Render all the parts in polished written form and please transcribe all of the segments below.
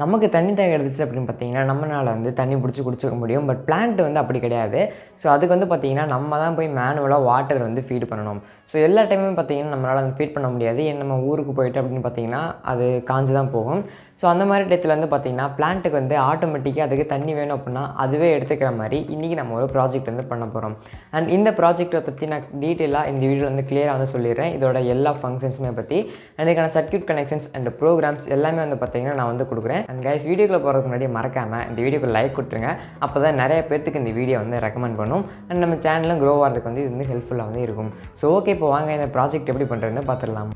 நமக்கு தண்ணி தேவை எடுத்துச்சு அப்படின்னு பார்த்தீங்கன்னா நம்மளால் வந்து தண்ணி பிடிச்சி குடிச்சிக்க முடியும். பட் பிளான்ட் வந்து அப்படி கிடையாது. ஸோ அதுக்கு வந்து பார்த்திங்கன்னா நம்ம தான் போய் மேனுவலாக வாட்டர் வந்து ஃபீட் பண்ணணும். ஸோ எல்லா டைமும் பார்த்திங்கன்னா நம்மளால் வந்து ஃபீட் பண்ண முடியாது. ஏன் நம்ம ஊருக்கு போயிட்டு அப்படின்னு பார்த்திங்கன்னா அது காஞ்சு தான் போகும். ஸோ அந்த மாதிரி டயத்தில் வந்து பார்த்திங்கன்னா பிளான்ட்டுக்கு வந்து ஆட்டோமேட்டிக்காக அதுக்கு தண்ணி வேணும் அப்படின்னா அதுவே எடுத்துக்கிற மாதிரி இன்றைக்கி நம்ம ஒரு ப்ராஜெக்ட் வந்து பண்ண போகிறோம். அண்ட் இந்த ப்ராஜெக்ட்டை பற்றி நான் டீட்டெயிலாக இந்த வீடியோவில் வந்து கிளியராக வந்து சொல்லிடுறேன். இதோட எல்லா ஃபங்க்ஷன்ஸுமே பற்றி அதுக்கான சர்க்யூட் கனெக்ஷன்ஸ் அண்ட் ப்ரோக்ராம்ஸ் எல்லாமே வந்து பார்த்திங்கன்னா நான் வந்து கொடுக்குறேன். அண்ட் கைஸ், வீடியோக்குள்ளே போகிறதுக்கு முன்னாடி மறக்காமல் இந்த வீடியோக்கு லைக் கொடுத்துருங்க. அப்போ தான் நிறைய பேர்த்துக்கு இந்த வீடியோ வந்து ரெக்கமெண்ட் பண்ணும். அண்ட் நம்ம சேனலும் க்ரோ ஆகிறதுக்கு வந்து இது வந்து ஹெல்ப்ஃபுல்லாக வந்து இருக்கும். ஸோ ஓகே, இப்போ வாங்க இந்த ப்ராஜெக்ட் எப்படி பண்ணுறதுன்னு பார்த்துடலாம்.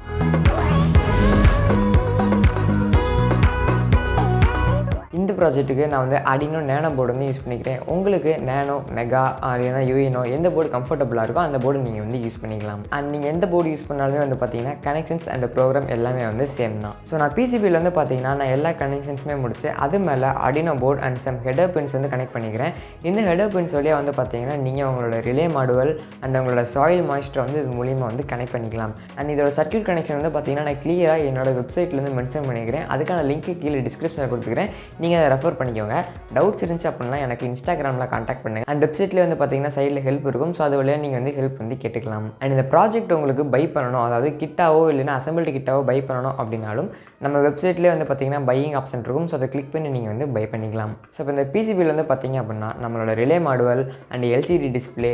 இந்த ப்ராஜெக்ட்டுக்கு நான் வந்து Arduino நேனோ போர்டு வந்து யூஸ் பண்ணிக்கிறேன். உங்களுக்கு நேனோ, மெகா இல்லைனா யூஎனோ எந்த போர்டு கம்ஃபர்டபுளாக இருக்கோ அந்த போர்டு நீங்கள் வந்து யூஸ் பண்ணிக்கலாம். அண்ட் நீங்கள் எந்த போர்டு யூஸ் பண்ணாலுமே வந்து பார்த்தீங்கன்னா கனெக்ஷன்ஸ் அண்ட் ப்ரோக்ராம் எல்லாமே வந்து சேம் தான். ஸோ நான் பிசிபியில் வந்து பார்த்தீங்கன்னா நான் எல்லா கனெக்ஷன்ஸுமே முடிச்சு அது மேலே Arduino board and some header pins வந்து கனெக்ட் பண்ணிக்கிறேன். இந்த ஹெடர் பின்ஸ் வழியாக வந்து பார்த்தீங்கன்னா நீங்கள் உங்களோட ரிலே மாடுவல் அண்ட் உங்களோட சாயில் மாய்ஸ்டரை வந்து இது மூலியமாக வந்து கனெக்ட் பண்ணிக்கலாம். அண்ட் இதோட சர்க்யூட் கனெக்ஷன் வந்து பார்த்தீங்கன்னா நான் கிளியராக என்னோட வெப்சைட்லேருந்து மென்ஷன் பண்ணிக்கிறேன். அதுக்கான லிங்க்கு கீழே டிஸ்கிரிப்ஷனில் கொடுத்துக்கிறேன். நீங்கள் அதை ரெஃபர் பண்ணிக்கோங்க. டவுட்ஸ் இருந்துச்சு அப்படின்னா எனக்கு இன்ஸ்டாகிராமில் கான்டாக்ட் பண்ணுங்கள். அண்ட் வெப்சைட்லேயே வந்து பார்த்தீங்கன்னா சைடில் ஹெல்ப் இருக்கும். ஸோ அது வழியாக நீங்கள் வந்து ஹெல்ப் வந்து கேட்டுக்கலாம். அண்ட் இந்த ப்ராஜெக்ட் உங்களுக்கு பை பண்ணணும், அதாவது கிட்டாவோ இல்லைனா அசம்பிள்டு கிட்டாவோ பை பண்ணணும் அப்படின்னாலும் நம்ம வெப்சைட்லேயே வந்து பார்த்தீங்கன்னா பையிங் ஆப்ஷன் இருக்கும். ஸோ அதை கிளிக் பண்ணி நீங்கள் வந்து பை பண்ணிக்கலாம். ஸோ இப்போ இந்த பிசிபியில் வந்து பார்த்தீங்க அப்படின்னா நம்மளோட relay module and LCD display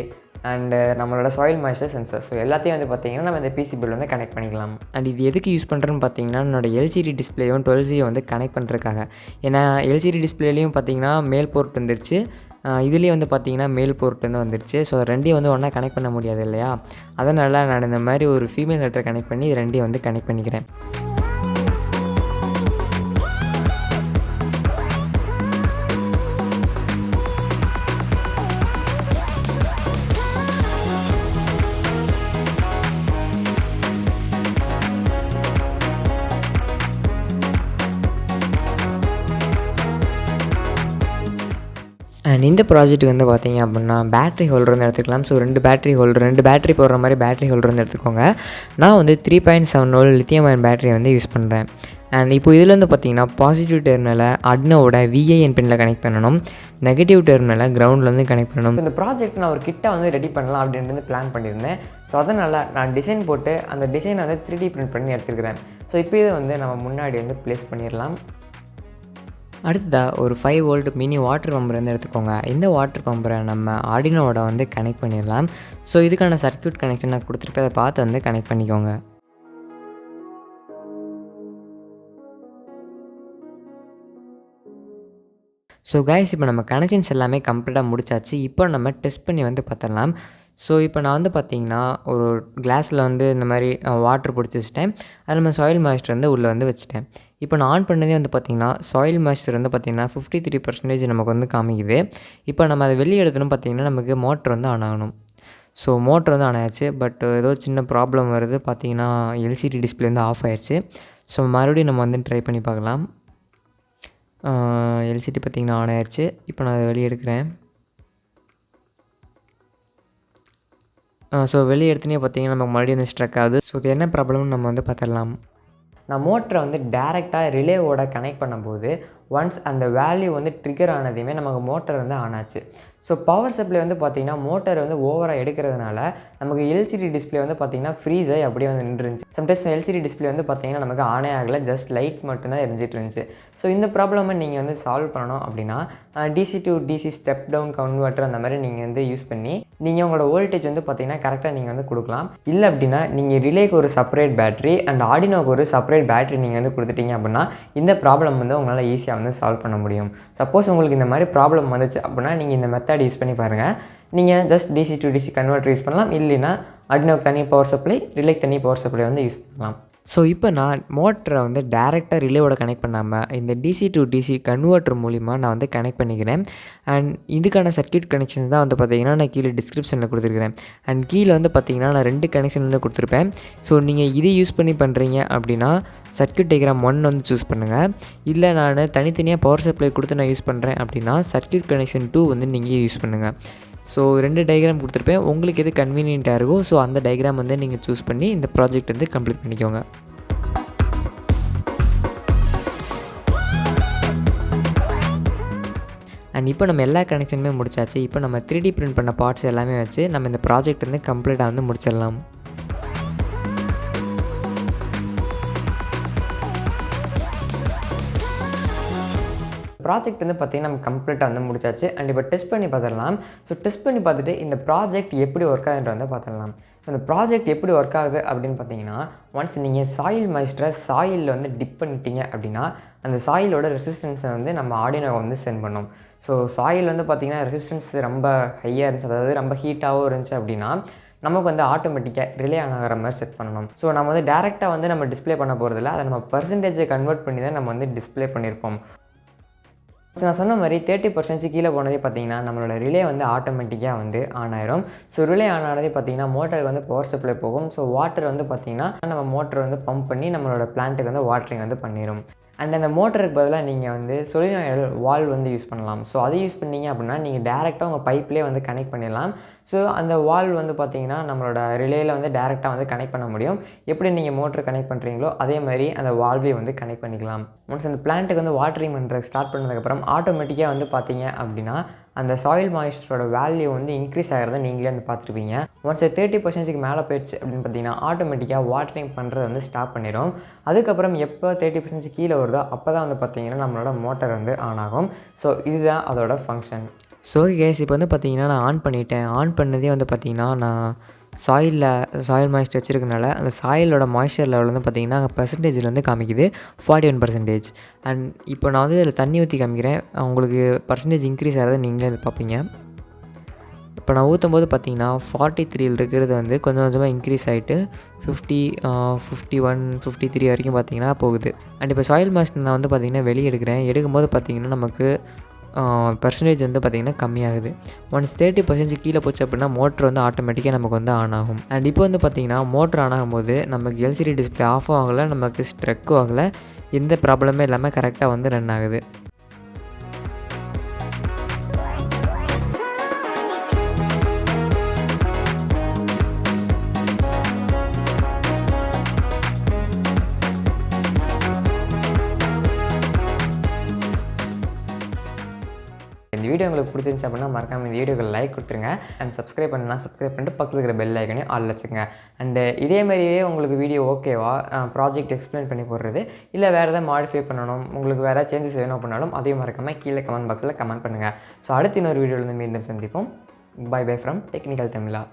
and நம்மளோட சாயில் மாய்ஸ்டர் சென்சர், ஸோ எல்லாத்தையும் வந்து பார்த்திங்கன்னா நம்ம இந்த பிசிபியில் வந்து கனெக்ட் பண்ணிக்கலாம். அண்ட் இது எதுக்கு யூஸ் பண்ணுறேன்னு பார்த்தீங்கன்னா என்னோட எல்சிடி டிஸ்பிளேயும் 12G வந்து கனெக்ட் பண்ணுறதுக்காக. ஏன்னா எல்சிடி டிஸ்பிளேலையும் பார்த்தீங்கன்னா மேல் போர்ட் வந்துருச்சு, இதுலேயும் வந்து பார்த்திங்கன்னா மேல் போர்ட் வந்து வந்துருச்சு. ஸோ ரெண்டையும் வந்து ஒன்றா கனெக்ட் பண்ண முடியாது இல்லையா? அதனால் நான் இந்த மாதிரி ஒரு ஃபீமேல் லெட்டரை கனெக்ட் பண்ணி இது ரெண்டையும் வந்து கனெக்ட் பண்ணிக்கிறேன். அண்ட் இந்த ப்ராஜெக்ட்டுக்கு வந்து பார்த்திங்க அப்படின்னா பேட்ரி ஹோல்டர் வந்து எடுத்துக்கலாம். ஸோ ரெண்டு பேட்ரி போடுற மாதிரி பேட்ரி ஹோல்டர் வந்து எடுத்துக்கோங்க. நான் வந்து 3.7V லித்தியம் அயன் பேட்டரியை வந்து யூஸ் பண்ணுறேன். அண்ட் இப்போ இதில் வந்து பார்த்திங்கன்னா பாசிட்டிவ் டெர்மினலை Arduinoவோட VIN பின்னில் கனெக்ட் பண்ணணும், நெகட்டிவ் டெர்மினலை கிரவுண்டில் வந்து கனெக்ட் பண்ணணும். இந்த ப்ராஜெக்ட் நான் ஒரு கிட்டை வந்து ரெடி பண்ணலாம் அப்படின்ட்டு பிளான் பண்ணியிருந்தேன். ஸோ அதனால் நான் டிசைன் போட்டு அந்த டிசைனை வந்து 3D பிரிண்ட் பண்ணி எடுத்துக்கிறேன். ஸோ இப்போ இதை வந்து நம்ம முன்னாடி வந்து ப்ளேஸ் பண்ணிடலாம். அடுத்ததாக ஒரு 5V மினி வாட்டர் பம்பரை வந்து எடுத்துக்கோங்க. இந்த வாட்டர் பம்பரை நம்ம Arduinoவோட வந்து கனெக்ட் பண்ணிடலாம். ஸோ இதுக்கான சர்க்யூட் கனெக்ஷன் நான் கொடுத்துருப்பேன், அதை பார்த்து வந்து கனெக்ட் பண்ணிக்கோங்க. ஸோ கைஸ், இப்போ நம்ம கனெக்ஷன்ஸ் எல்லாமே கம்ப்ளீட்டாக முடிச்சாச்சு. இப்போ நம்ம டெஸ்ட் பண்ணி வந்து பார்த்துடலாம். ஸோ இப்போ நான் வந்து பார்த்திங்கன்னா ஒரு கிளாஸில் வந்து இந்த மாதிரி வாட்டர் பிடிச்சி வச்சுட்டேன். அதில் நம்ம சாயில் மாய்ஸ்டர் வந்து உள்ளே வந்து வச்சுட்டேன். இப்போ நான் ஆன் பண்ணதே வந்து பார்த்திங்கன்னா சாயில் மாய்ஸ்டர் வந்து பார்த்திங்கன்னா 53% நமக்கு வந்து காமிக்குது. இப்போ நம்ம அதை வெளியே எடுத்தோன்னு பார்த்திங்கன்னா நமக்கு மோட்டர் வந்து ஆன் ஆகணும். ஸோ மோட்டர் வந்து ஆன் ஆயிடுச்சு. பட் ஏதோ சின்ன ப்ராப்ளம் வருது, பார்த்திங்கன்னா எல்சிடி டிஸ்பிளே வந்து ஆஃப் ஆயிடுச்சு. ஸோ மறுபடியும் நம்ம வந்து ட்ரை பண்ணி பார்க்கலாம். எல்சிடி பார்த்திங்கன்னா ஆன் ஆயிடுச்சு. இப்போ நான் அதை வெளியே எடுக்கிறேன். ஸோ வெளியே எடுத்துனே பார்த்திங்கன்னா நமக்கு மறுபடியும் வந்து ஸ்ட்ரக் ஆகுது. ஸோ இது என்ன ப்ராப்ளம்னு நம்ம வந்து பார்த்துடலாம். நான் மோட்டரை வந்து டேரெக்டாக ரிலேவோட கனெக்ட் பண்ணும்போது ஒன்ஸ் அந்த வேல்யூ வந்து ட்ரிகர் ஆனதையுமே நமக்கு மோட்டர் வந்து ஆன் ஆச்சு. ஸோ பவர் சப்ளை வந்து பார்த்திங்கன்னா மோட்டர் வந்து ஓவராக எடுக்கிறதுனால நமக்கு எல்சிடி டிஸ்பிளே வந்து பார்த்திங்கன்னா ஃப்ரீஸ் ஆகி அப்படியே வந்து நின்றுருந்துச்சு. சம்டைம்ஸ் எல்சிடி டிஸ்பிளே வந்து பார்த்திங்கன்னா நமக்கு ஆனே ஆகலை, ஜஸ்ட் லைட் மட்டும்தான் எரிஞ்சிட்டு இருந்துச்சு. ஸோ இந்த ப்ராப்ளமை நீங்கள் வந்து சால்வ் பண்ணணும் அப்படின்னா DC to DC step down converter அந்த மாதிரி நீங்கள் வந்து யூஸ் பண்ணி நீங்கள் உங்களோட வோல்டேஜ் வந்து பார்த்திங்கன்னா கரெக்டாக நீங்கள் வந்து கொடுக்கலாம். இல்லை அப்படின்னா நீங்கள் ரிலேக்கு ஒரு செப்பரேட் பேட்டரி அண்ட் Arduinoக்கு ஒரு செப்பரேட் பேட்டரி நீங்கள் வந்து கொடுத்துட்டீங்க அப்படின்னா இந்த ப்ராப்ளம் வந்து உங்களால் ஈஸியாக வந்து சால்வ் பண்ண முடியும். சப்போஸ் உங்களுக்கு இந்த மாதிரி ப்ராப்ளம் வந்துச்சு அப்படின்னா நீங்கள் இந்த மெத்தட் யூஸ் பண்ணி பாருங்கள். நீங்கள் just DC to DC converter use பண்ணலாம். இல்லைன்னா Arduinoக்கு தனி பவர் சப்ளை, ரிலேக்கு தனி பவர் சப்ளை வந்து யூஸ் பண்ணலாம். ஸோ இப்போ நான் மோட்டரை வந்து டேரெக்டாக ரிலேவோட கனெக்ட் பண்ணாமல் இந்த DC to DC கன்வெர்ட்டர் மூலிமா நான் வந்து கனெக்ட் பண்ணிக்கிறேன். அண்ட் இதுக்கான சர்க்யூட் கனெக்ஷன் தான் வந்து பார்த்திங்கன்னா நான் கீழே டிஸ்கிரிப்ஷனில் கொடுத்துருக்கிறேன். அண்ட் கீழே வந்து பார்த்திங்கன்னா நான் 2 கனெக்ஷன் வந்து கொடுத்துருப்பேன். ஸோ நீங்கள் இதை யூஸ் பண்ணி பண்ணுறீங்க அப்படின்னா சர்க்யூட் டயக்ராம் 1 வந்து சூஸ் பண்ணுங்கள். இல்லை நான் தனித்தனியாக பவர் சப்ளை கொடுத்து நான் யூஸ் பண்ணுறேன் அப்படின்னா சர்க்யூட் கனெக்ஷன் 2 வந்து நீங்கள் யூஸ் பண்ணுங்கள். ஸோ 2 டயக்ராம் கொடுத்துருப்பேன், உங்களுக்கு எது கன்வீனியண்ட்டாக இருக்கோ ஸோ அந்த டயக்ராம் வந்து நீங்கள் சூஸ் பண்ணி இந்த ப்ராஜெக்ட் வந்து கம்ப்ளீட் பண்ணிக்கோங்க. அண்ட் இப்போ நம்ம எல்லா கனெக்ஷனுமே முடிச்சாச்சு. இப்போ நம்ம 3D பிரிண்ட் பண்ண பார்ட்ஸ் எல்லாமே வச்சு நம்ம இந்த ப்ராஜெக்ட் வந்து கம்ப்ளீட்டாக வந்து முடிச்சிடலாம். ப்ராஜெக்ட் வந்து பார்த்திங்கன்னா நம்ம கம்ப்ளீட்டாக வந்து முடிச்சாச்சு. அண்ட் இப்போ டெஸ்ட் பண்ணி பார்த்துடலாம். ஸோ டெஸ்ட் பண்ணி பார்த்துட்டு இந்த ப்ராஜெக்ட் எப்படி ஒர்க் ஆகுதுன்ற வந்து பார்த்துடலாம். இந்த ப்ராஜெக்ட் எப்படி ஒர்க் ஆகுது அப்படின்னு பார்த்தீங்கன்னா, ஒன்ஸ் நீங்கள் சாயில் மாய்ஸ்டரை சாயிலில் வந்து டிப் பண்ணிட்டீங்க அப்படின்னா அந்த சாயிலோட ரெசிஸ்டன்ஸை வந்து நம்ம ஆர்டினோவை வந்து சென்ட் பண்ணோம். ஸோ சாயில் வந்து பார்த்திங்கன்னா ரெசிஸ்டன்ஸ் ரொம்ப ஹையாக இருந்துச்சு, அதாவது ரொம்ப ஹீட்டாகவும் இருந்துச்சு அப்படின்னா நமக்கு வந்து ஆட்டோமேட்டிக்காக ரிலே ஆகிற மாதிரி செட் பண்ணணும். ஸோ நம்ம வந்து டேரெக்டாக வந்து நம்ம டிஸ்பிளே பண்ண போகிறதில்ல, அதை நம்ம பர்சன்டேஜை கன்வெர்ட் பண்ணி தான் நம்ம வந்து டிஸ்பிளே பண்ணியிருப்போம். நான் சொன்ன மாதிரி 30% கீழே போனதே பார்த்திங்கன்னா நம்மளோட ரிலே வந்து ஆட்டோமேட்டிக்காக வந்து ஆன் ஆயிரும். ஸோ ரிலே ஆன் ஆனதே பார்த்திங்கன்னா மோட்டருக்கு வந்து பவர் சப்ளை போகும். ஸோ வாட்டர் வந்து பார்த்திங்கன்னா நம்ம மோட்டர் வந்து பம்ப் பண்ணி நம்மளோட பிளான்ட்டுக்கு வந்து வாட்டரிங் வந்து பண்ணிடும். அண்ட் அந்த மோட்டருக்கு பதிலாக நீங்கள் வந்து சொலினாய்டல் வால்வ் வந்து யூஸ் பண்ணலாம். ஸோ அதை யூஸ் பண்ணிங்க அப்படின்னா நீங்கள் டேரெக்டாக உங்கள் பைப்லேயே வந்து கனெக்ட் பண்ணிடலாம். ஸோ அந்த வால்வ் வந்து பார்த்திங்கன்னா நம்மளோட ரிலேயில் வந்து டேரெக்டாக வந்து கனெக்ட் பண்ண முடியும். எப்படி நீங்கள் மோட்டர் கனெக்ட் பண்ணுறீங்களோ அதே மாதிரி அந்த வால்வே வந்து கனெக்ட் பண்ணிக்கலாம். ஒன்ஸ் அந்த பிளான்ட்டுக்கு வந்து வாட்டரிங் பண்ணுறதுக்கு ஸ்டார்ட் பண்ணதுக்கப்புறம் ஆட்டோமேட்டிக்காக வந்து பார்த்தீங்க அப்படின்னா அந்த சாயில் மாய்ஸ்டரோட வேல்யூ வந்து இன்க்ரீஸ் ஆகிறத நீங்களே வந்து பார்த்துருப்பீங்க. ஒன்ஸ் 30%க்கு மேலே போயிடுச்சு அப்படின்னு பார்த்தீங்கன்னா ஆட்டோமேட்டிக்காக வாட்டரிங் பண்ணுறது வந்து ஸ்டாப் பண்ணிடும். அதுக்கப்புறம் எப்போ 30% கீழே வருதோ அப்போ தான் வந்து பார்த்திங்கன்னா நம்மளோட மோட்டர் வந்து ஆன் ஆகும். ஸோ இதுதான் அதோட ஃபங்க்ஷன். ஸோ கேஸ் இப்போ வந்து பார்த்திங்கன்னா நான் ஆன் பண்ணிட்டேன். ஆன் பண்ணதே வந்து பார்த்திங்கன்னா நான் சாயில் மாய்ஸ்டர் வச்சுருக்கனால அந்த சாயிலோட மாய்ஸ்சர் லெவல் வந்து பார்த்திங்கன்னா அங்கே பர்சன்டேஜில் வந்து காமிக்குது 41%. அண்ட் இப்போ நான் வந்து இதில் தண்ணி ஊற்றி காமிக்கிறேன், உங்களுக்கு பர்சன்டேஜ் இன்க்ரீஸ் ஆகிறத நீங்களே வந்து பார்ப்பீங்க. இப்போ நான் ஊற்றும் போது பார்த்திங்கன்னா 43 இருக்கிறது வந்து கொஞ்சம் கொஞ்சமாக இன்க்ரீஸ் ஆகிட்டு 50, 51, 53 வரைக்கும் பார்த்திங்கன்னா போகுது. அண்ட் இப்போ சாயில் மாய்ஸ்டர் நான் வந்து பார்த்திங்கன்னா வெளியே எடுக்கும்போது பார்த்திங்கன்னா நமக்கு பர்சன்டேஜ் வந்து பார்த்திங்கன்னா கம்மியாகுது. ஒன்ஸ் 30% கீழே போச்சு அப்படின்னா மோட்ரு வந்து ஆட்டோமேட்டிக்காக நமக்கு வந்து ஆன் ஆகும். அண்ட் இப்போ வந்து பார்த்திங்கன்னா மோட்ரு ஆன் ஆகும்போது நமக்கு எல்சிடி டிஸ்பிளே ஆஃபும் ஆகலை, நமக்கு ஸ்ட்ரக்கும் ஆகலை, எந்த ப்ராப்ளமே இல்லாமல் கரெக்டாக வந்து ரன் ஆகுது. இந்த வீடியோ உங்களுக்கு பிடிச்சிருந்துச்சு அப்படின்னா மறக்காமல் இந்த வீடியோக்கு லைக் கொடுத்துருங்க. அண்ட் சப்ஸ்கிரைப் பண்ணலாம், சப்ஸ்கிரைப் பண்ணிட்டு பக்கத்தில் இருக்கிற பெல் ஐக்கனையும் ஆல் வச்சுக்கோங்க. அண்டு இதே மாதிரியே உங்களுக்கு வீடியோ ஓகேவா, ப்ராஜெக்ட் எக்ஸ்பிளைன் பண்ணி போடுறது இல்லை வேறு எதாவது மாடிஃபை பண்ணணும், உங்களுக்கு வேறு சேஞ்சஸ் வேணும் பண்ணாலும் அதையும் மறக்காமல் கீழே கமெண்ட் பாக்ஸில் கமெண்ட் பண்ணுங்கள். ஸோ அடுத்து இன்னொரு வீடியோவில் மீண்டும் சந்திப்போம். By by from technical Tamizha.